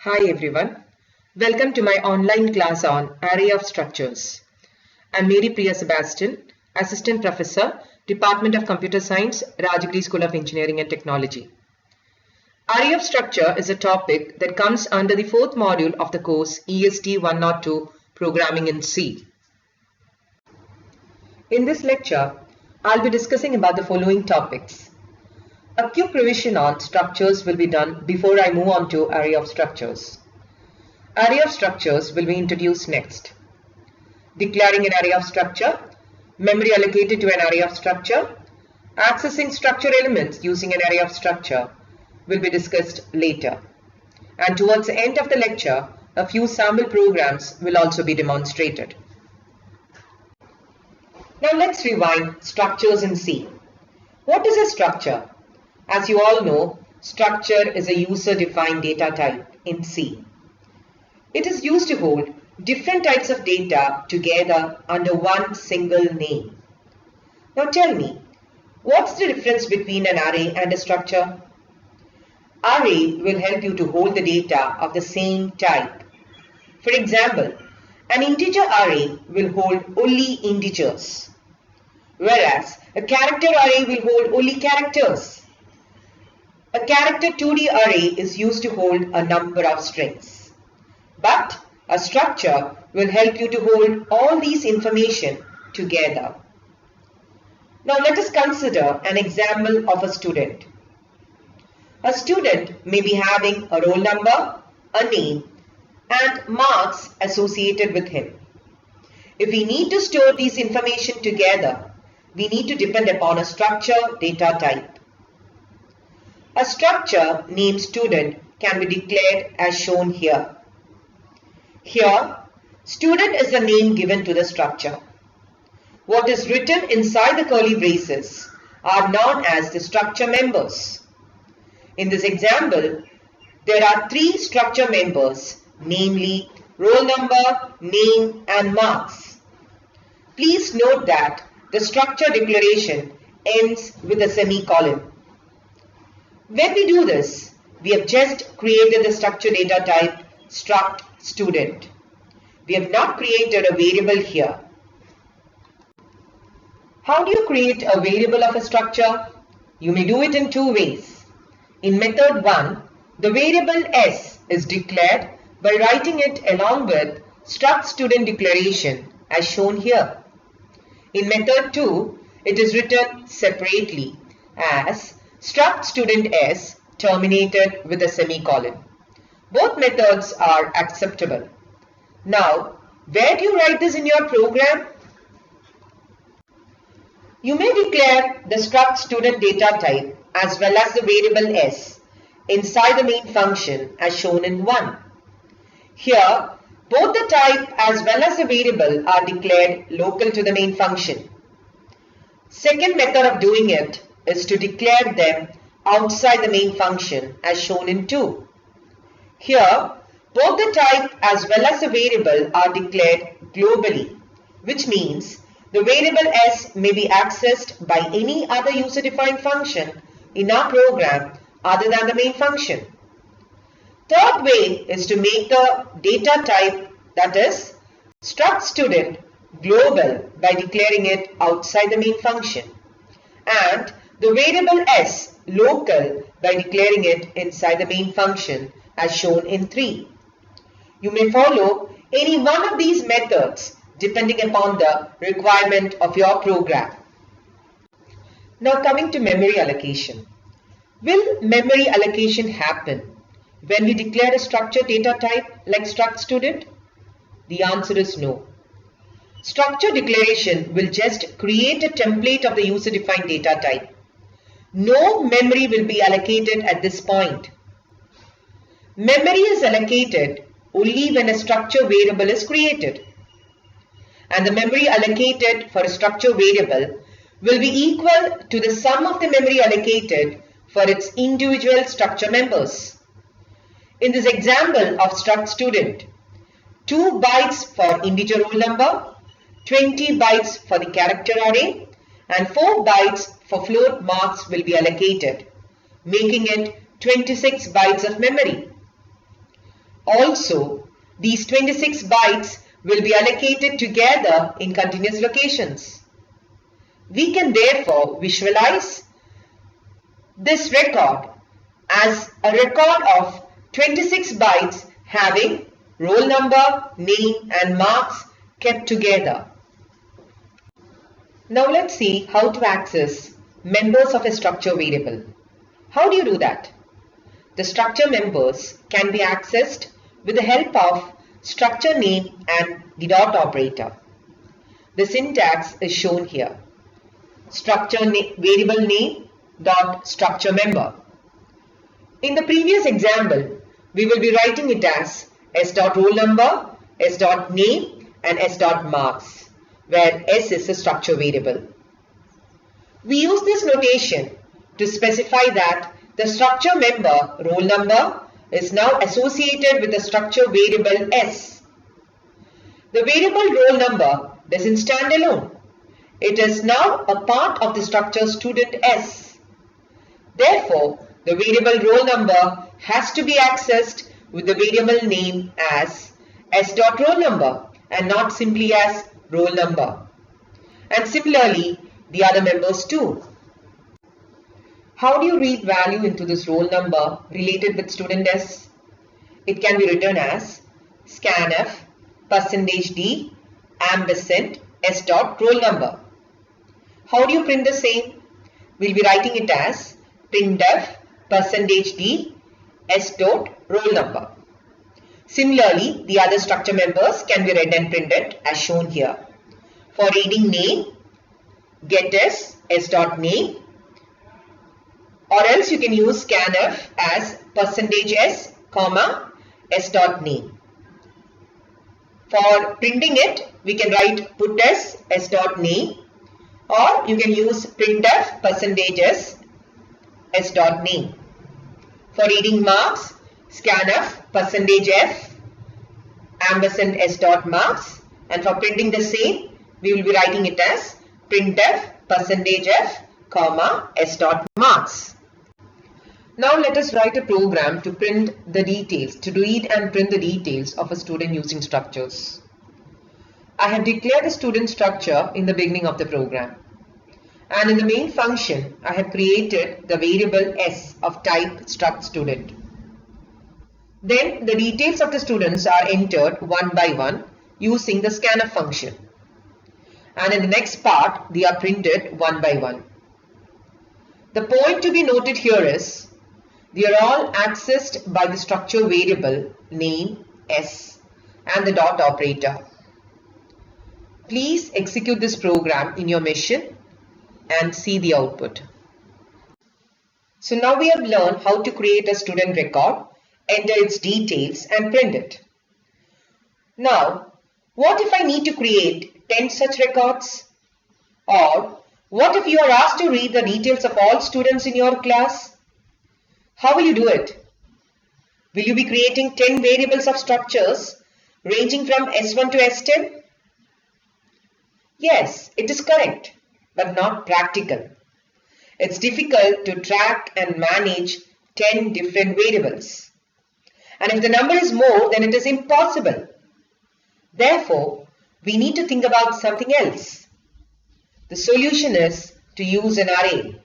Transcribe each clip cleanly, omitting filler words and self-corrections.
Hi everyone, welcome to my online class on Array of Structures. I'm Priya Sebastian, Assistant Professor, Department of Computer Science, Rajagiri School of Engineering and Technology. Array of Structure is a topic that comes under the fourth module of the course EST102 Programming in C. In this lecture, I'll be discussing about the following topics. A quick revision on structures will be done before I move on to array of structures. Array of structures will be introduced next. Declaring an array of structure, memory allocated to an array of structure, accessing structure elements using an array of structure will be discussed later. And towards the end of the lecture, a few sample programs will also be demonstrated. Now let's rewind structures in C. What is a structure? As you all know, structure is a user-defined data type in C. It is used to hold different types of data together under one single name. Now tell me, what's the difference between an array and a structure? Array will help you to hold the data of the same type. For example, an integer array will hold only integers, whereas a character array will hold only characters. A character 2D array is used to hold a number of strings. But a structure will help you to hold all these information together. Now let us consider an example of a student. A student may be having a roll number, a name, and marks associated with him. If we need to store these information together, we need to depend upon a structure data type. A structure named student can be declared as shown here. Here, student is the name given to the structure. What is written inside the curly braces are known as the structure members. In this example, there are three structure members, namely roll number, name, and marks. Please note that the structure declaration ends with a semicolon. When we do this, we have just created the structure data type struct student. We have not created a variable here. How do you create a variable of a structure? You may do it in two ways. In method 1, the variable s is declared by writing it along with struct student declaration as shown here. In method 2, it is written separately as struct student s terminated with a semicolon. Both methods are acceptable. Now, where do you write this in your program? You may declare the struct student data type as well as the variable s inside the main function as shown in 1. Here, both the type as well as the variable are declared local to the main function. Second method of doing it is to declare them outside the main function as shown in 2. Here, both the type as well as the variable are declared globally, which means the variable s may be accessed by any other user-defined function in our program other than the main function. Third way is to make the data type, that is, struct student, global by declaring it outside the main function, and the variable s local by declaring it inside the main function as shown in 3. You may follow any one of these methods depending upon the requirement of your program. Now coming to memory allocation. Will memory allocation happen when we declare a structure data type like struct student? The answer is no. Structure declaration will just create a template of the user-defined data type. No memory will be allocated at this point. Memory is allocated only when a structure variable is created. And the memory allocated for a structure variable will be equal to the sum of the memory allocated for its individual structure members. In this example of struct student, 2 bytes for integer roll number, 20 bytes for the character array, and 4 bytes for float marks will be allocated, making it 26 bytes of memory. Also, these 26 bytes will be allocated together in continuous locations. We can therefore visualize this record as a record of 26 bytes having roll number, name and marks kept together. Now let's see how to access members of a structure variable. How do you do that? The structure members can be accessed with the help of structure name and the dot operator. The syntax is shown here. Variable name dot structure member. In the previous example, we will be writing it as s dot roll number, s dot name and s dot marks, where s is a structure variable. We use this notation to specify that the structure member roll number is now associated with the structure variable s. The variable roll number doesn't stand alone. It is now a part of the structure student s. Therefore, the variable roll number has to be accessed with the variable name as s dot roll number and not simply as roll number. And similarly, the other members too. How do you read value into this roll number related with student s? It can be written as scanf %d ampersand s dot roll number. How do you print the same? We'll be writing it as printf %d s dot roll number. Similarly, the other structure members can be read and printed as shown here. For reading name, get s dot name, or else you can use scanf as %s, s dot name. For printing it, we can write put s dot name, or you can use printf %s, s dot name. For reading marks, scanf %f ampersand s dot marks, and for printing the same, we will be writing it as printf %f, s dot marks. Now let us write a program to print the details, to read and print the details of a student using structures. I have declared the student structure in the beginning of the program. And in the main function, I have created the variable s of type struct student. Then the details of the students are entered one by one using the scanf function. And in the next part, they are printed one by one. The point to be noted here is, they are all accessed by the structure variable name s and the dot operator. Please execute this program in your machine and see the output. So now we have learned how to create a student record, enter its details and print it. Now, what if I need to create 10 such records? Or what if you are asked to read the details of all students in your class? How will you do it? Will you be creating 10 variables of structures ranging from S1 to S10? Yes, it is correct, but not practical. It's difficult to track and manage 10 different variables. And if the number is more, then it is impossible. Therefore, we need to think about something else. The solution is to use an array.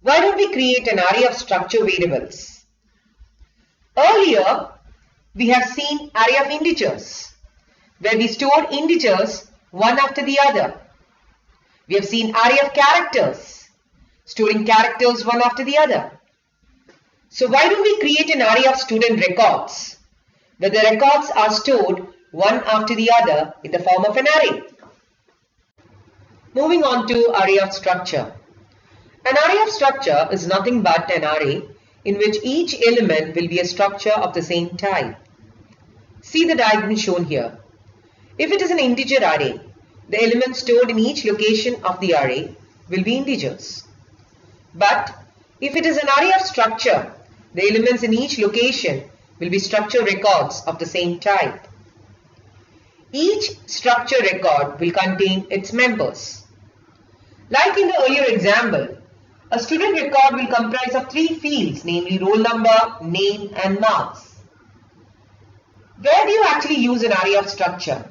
Why don't we create an array of structure variables? Earlier, we have seen array of integers, where we store integers one after the other. We have seen array of characters, storing characters one after the other. So why don't we create an array of student records, where the records are stored one after the other in the form of an array? Moving on to array of structure. An array of structure is nothing but an array in which each element will be a structure of the same type. See the diagram shown here. If it is an integer array, the elements stored in each location of the array will be integers. But if it is an array of structure, the elements in each location will be structure records of the same type. Each structure record will contain its members. Like in the earlier example, a student record will comprise of 3 fields, namely roll number, name and marks. Where do you actually use an array of structure?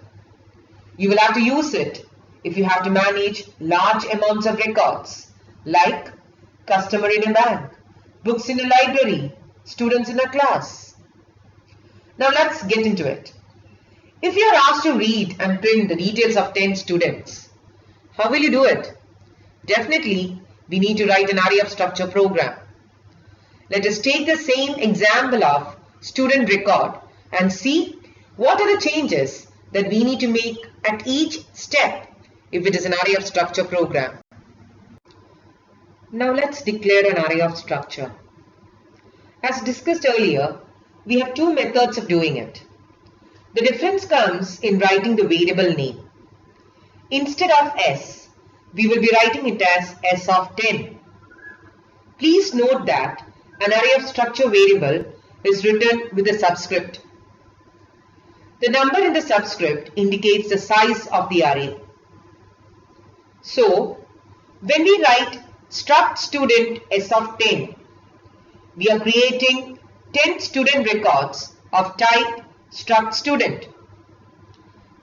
You will have to use it if you have to manage large amounts of records like customer in a bank, books in a library, students in a class. Now let's get into it. If you are asked to read and print the details of 10 students, how will you do it? Definitely, we need to write an array of structure program. Let us take the same example of student record and see what are the changes that we need to make at each step if it is an array of structure program. Now let's declare an array of structure. As discussed earlier, we have two methods of doing it. The difference comes in writing the variable name. Instead of S, we will be writing it as S of 10. Please note that an array of structure variable is written with a subscript. The number in the subscript indicates the size of the array. So, when we write struct student S of 10, we are creating 10 student records of type struct student.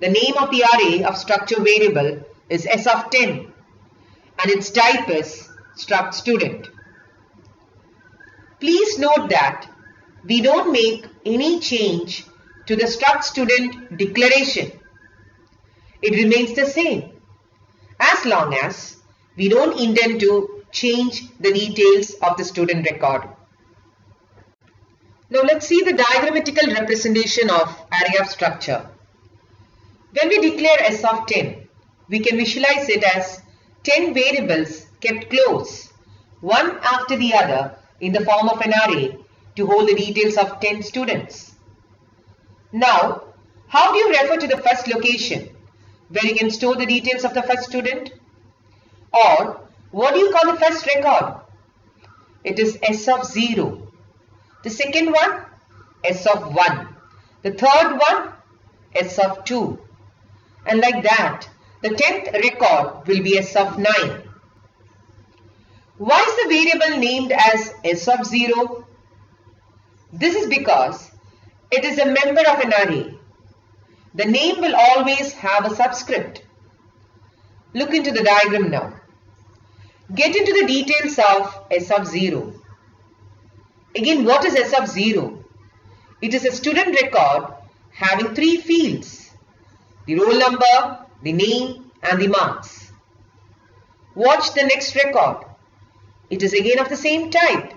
The name of the array of structure variable is S of 10 and its type is struct student. Please note that we don't make any change to the struct student declaration. It remains the same as long as we don't intend to change the details of the student record. Now let's see the diagrammatical representation of array of structure. When we declare S of 10, we can visualize it as 10 variables kept close, one after the other in the form of an array to hold the details of 10 students. Now, how do you refer to the first location where you can store the details of the first student? Or what do you call the first record? It is S of 0. The second one, S of 1. The third one, S of 2. And like that, the 10th record will be S of 9. Why is the variable named as S of 0? This is because it is a member of an array. The name will always have a subscript. Look into the diagram now. Get into the details of S of 0. Again, what is S of 0? It is a student record having 3 fields: the roll number, the name and the marks. Watch the next record. It is again of the same type,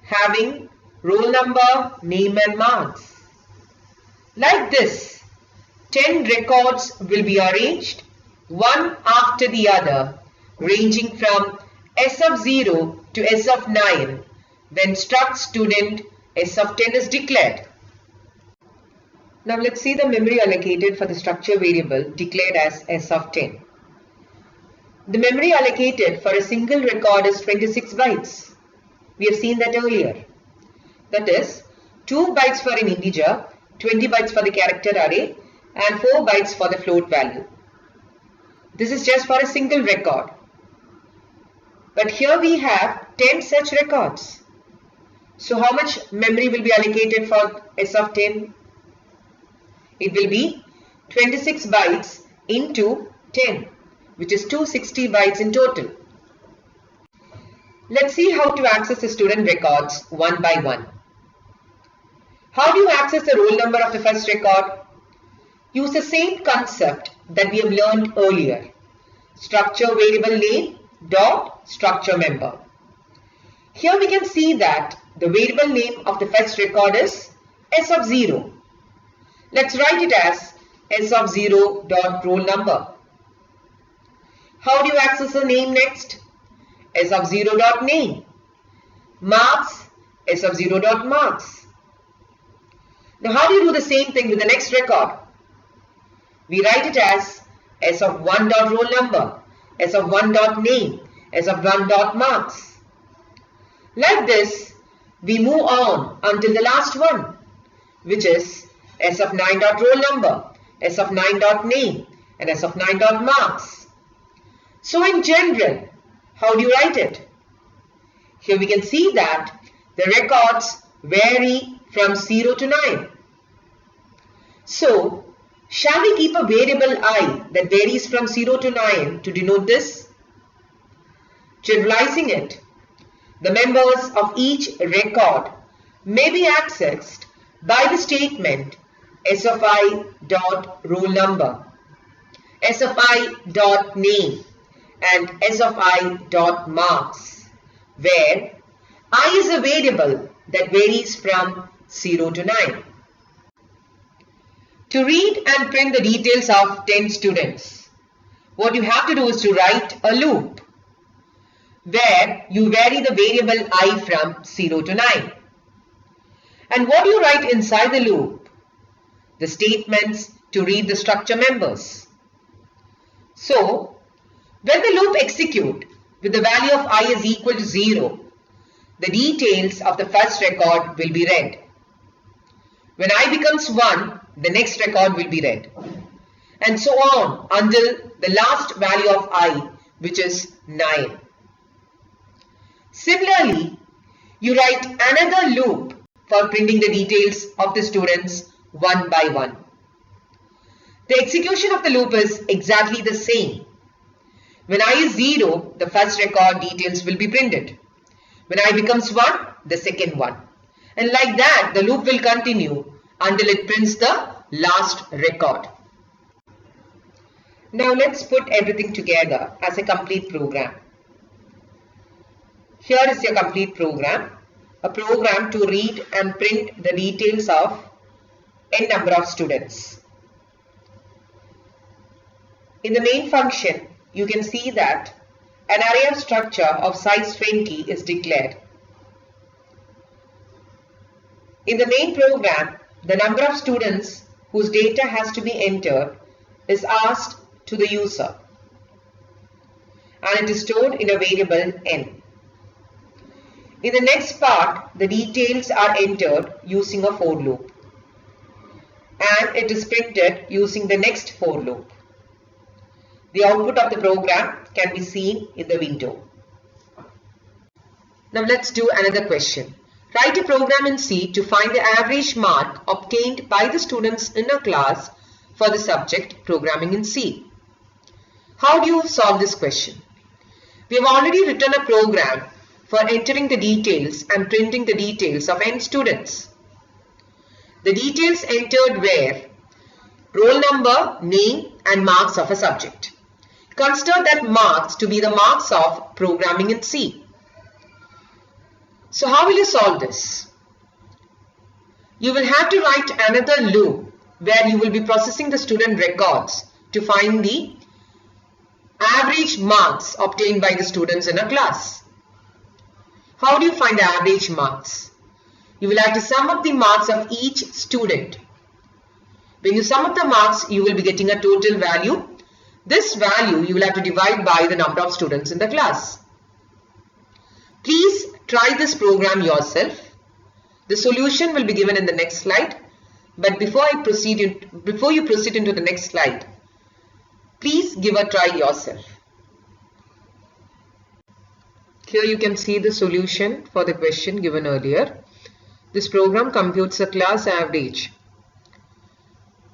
having roll number, name and marks. Like this, 10 records will be arranged one after the other, ranging from S of 0 to S of 9 when struct student S of 10 is declared. Now let's see the memory allocated for the structure variable declared as S of 10. The memory allocated for a single record is 26 bytes. We have seen that earlier. That is 2 bytes for an integer, 20 bytes for the character array and 4 bytes for the float value. This is just for a single record. But here we have 10 such records. So how much memory will be allocated for S of 10? It will be 26 bytes into 10, which is 260 bytes in total. Let's see how to access the student records one by one. How do you access the roll number of the first record? Use the same concept that we have learned earlier. Structure variable name dot structure member. Here we can see that the variable name of the first record is S of 0. Let's write it as S of 0 dot roll number. How do you access the name next? S of 0 dot name. Marks, S of 0 dot marks. Now how do you do the same thing with the next record? We write it as S of 1 dot roll number, S of 1 dot name, S of 1 dot marks. Like this, we move on until the last one, which is S of 9 dot roll number, S of 9 dot name and S of 9 dot marks. So in general, how do you write it? Here we can see that the records vary from 0 to 9. So, shall we keep a variable I that varies from 0 to 9 to denote this? Generalizing it, the members of each record may be accessed by the statement S of I dot roll number, S of I dot name and S of I dot marks, where I is a variable that varies from 0 to 9. To read and print the details of 10 students, what you have to do is to write a loop where you vary the variable I from 0 to 9. And what do you write inside the loop? The statements to read the structure members. So, when the loop executes with the value of I is equal to 0, the details of the first record will be read. When I becomes 1, the next record will be read. And so on until the last value of I, which is 9. Similarly, you write another loop for printing the details of the students one by one. The execution of the loop is exactly the same. When I is 0, the first record details will be printed. When I becomes 1, the second one. And like that, the loop will continue until it prints the last record. Now let's put everything together as a complete program. Here is your complete program, a program to read and print the details of n number of students. In the main function, you can see that an array of structure of size 20 is declared. In the main program, the number of students whose data has to be entered is asked to the user and it is stored in a variable n. In the next part, the details are entered using a for loop and it is printed using the next for loop. The output of the program can be seen in the window. Now let's do another question. Write a program in C to find the average mark obtained by the students in a class for the subject programming in C. How do you solve this question? We have already written a program for entering the details and printing the details of n students. The details entered were roll number, name and marks of a subject. Consider that marks to be the marks of programming in C. So how will you solve this? You will have to write another loop where you will be processing the student records to find the average marks obtained by the students in a class. How do you find the average marks? You will have to sum up the marks of each student. When you sum up the marks, you will be getting a total value. This value you will have to divide by the number of students in the class. Please try this program yourself. The solution will be given in the next slide. But before you proceed into the next slide, please give a try yourself. Here you can see the solution for the question given earlier. This program computes a class average.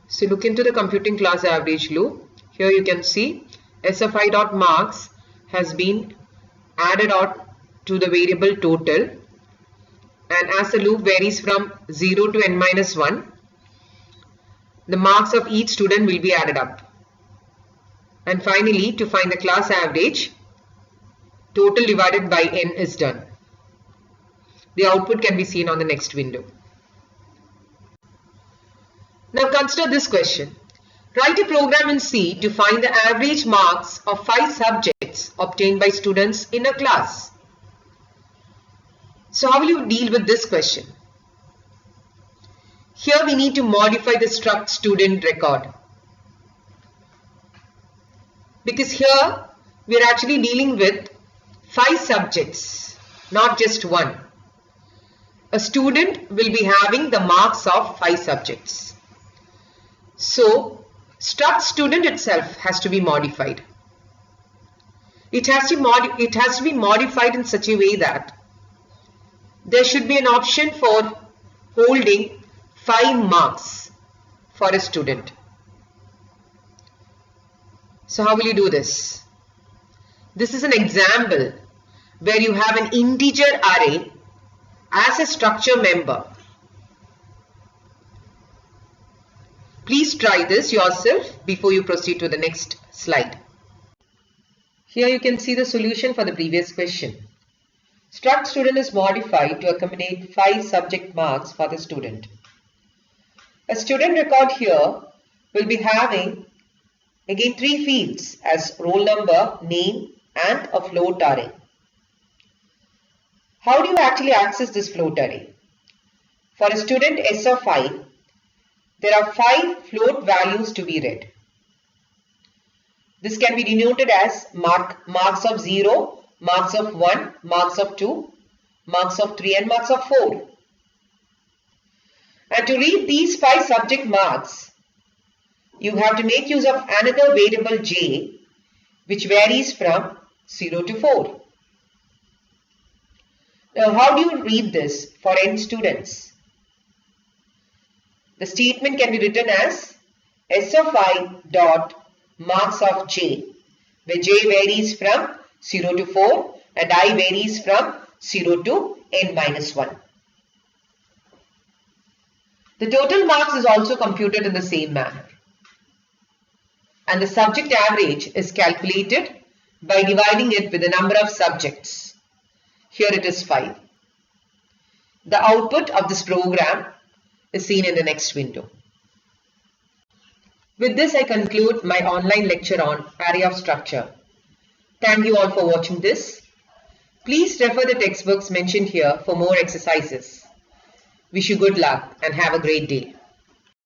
So look into the computing class average loop. Here you can see sfi.marks has been added out to the variable total, and as the loop varies from 0 to n-1, the marks of each student will be added up. And finally, to find the class average, total divided by n is done. The output can be seen on the next window. Now consider this question. Write a program in C to find the average marks of 5 subjects obtained by students in a class. So how will you deal with this question? Here we need to modify the struct student record. Because here we are actually dealing with 5 subjects, not just one. A student will be having the marks of 5 subjects. So struct student itself has to be modified. It has to be modified in such a way that there should be an option for holding 5 marks for a student. So how will you do this? This is an example where you have an integer array as a structure member. Please try this yourself before you proceed to the next slide. Here you can see the solution for the previous question. Struct student is modified to accommodate 5 subject marks for the student. A student record here will be having again 3 fields as roll number, name and a float array. How do you actually access this float array? For a student S of 5, there are 5 float values to be read. This can be denoted as marks of 0, marks of 1, marks of 2, marks of 3 and marks of 4. And to read these 5 subject marks, you have to make use of another variable j, which varies from 0 to 4. Now how do you read this for n students? The statement can be written as S of I dot marks of j, where j varies from 0 to 4 and I varies from 0 to n minus 1. The total marks is also computed in the same manner. And the subject average is calculated by dividing it with the number of subjects. Here it is 5. The output of this program is seen in the next window. With this, I conclude my online lecture on array of structure. Thank you all for watching this. Please refer the textbooks mentioned here for more exercises. Wish you good luck and have a great day.